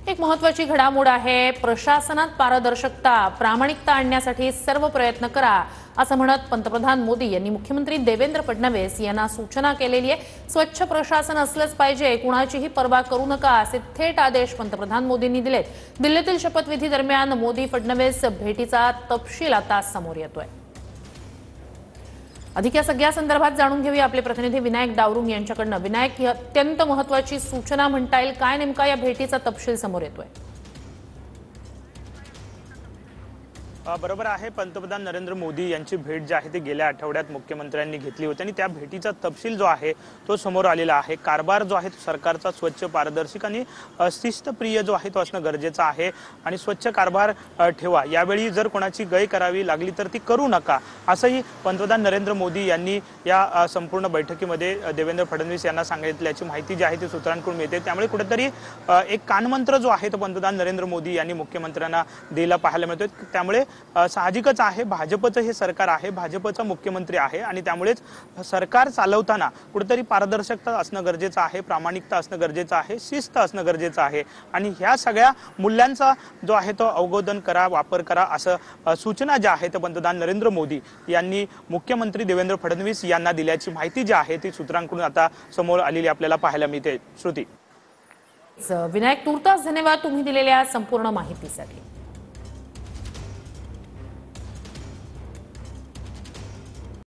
एक महत्त्वाची घडामोड आहे। प्रशासनात पारदर्शकता, प्रामाणिकता आणण्यासाठी सर्व प्रयत्न करा असं म्हणत पंतप्रधान मोदी यांनी मुख्यमंत्री देवेंद्र फडणवीस यांना सूचना केलेली आहे। स्वच्छ प्रशासन असलंच पाहिजे, कुणाचीही पर्वा करू नका असे थेट आदेश पंतप्रधान मोदींनी दिलेत। दिल्लीतील शपथविधी दरम्यान मोदी फडणवीस भेटीचा तपशील आता समोर येतोय। अधिक या सगळ्या संदर्भात जाणून घेऊया आपले प्रतिनिधी विनायक डावरुंग यांच्याकडनं। विनायक, ही अत्यंत महत्त्वाची सूचना म्हणता येईल, काय नेमका या भेटीचा तपशील समोर येतोय? बरोबर आहे। पंतप्रधान नरेंद्र मोदी यांची भेट जी आहे ती गेल्या आठवड्यात मुख्यमंत्र्यांनी घेतली होती आणि त्या भेटीचा तपशील जो आहे तो समोर आलेला आहे। कारभार जो आहे तो सरकारचा स्वच्छ, पारदर्शक आणि शिस्तप्रिय जो आहे तो असणं गरजेचं आहे आणि स्वच्छ कारभार ठेवा। यावेळी जर कोणाची गय करावी लागली तर ती करू नका, असंही पंतप्रधान नरेंद्र मोदी यांनी या संपूर्ण बैठकीमध्ये देवेंद्र फडणवीस यांना सांगितल्याची माहिती जी आहे ती सूत्रांकडून मिळते। त्यामुळे कुठेतरी एक कानमंत्र जो आहे तो पंतप्रधान नरेंद्र मोदी यांनी मुख्यमंत्र्यांना दिला पाहायला मिळतोय। त्यामुळे साहजिकच आहे, भाजपचं हे सरकार आहे, भाजपचा मुख्यमंत्री आहे आणि त्यामुळेच सरकार चालवताना कुठेतरी पारदर्शकता असणं गरजेचं आहे, प्रामाणिकता असणं गरजेचं आहे, शिस्त असणं गरजेचं आहे आणि ह्या सगळ्या मूल्यांचा जो आहे तो अवबोधन करा, वापर करा, असं सूचना ज्या आहेत पंतप्रधान नरेंद्र मोदी यांनी मुख्यमंत्री देवेंद्र फडणवीस यांना दिल्याची माहिती जी आहे ती सूत्रांकडून आता समोर आलेली आपल्याला पाहायला मिळते। श्रुती, विनायक, तुर्तास धन्यवाद तुम्ही दिलेल्या संपूर्ण माहितीसाठी।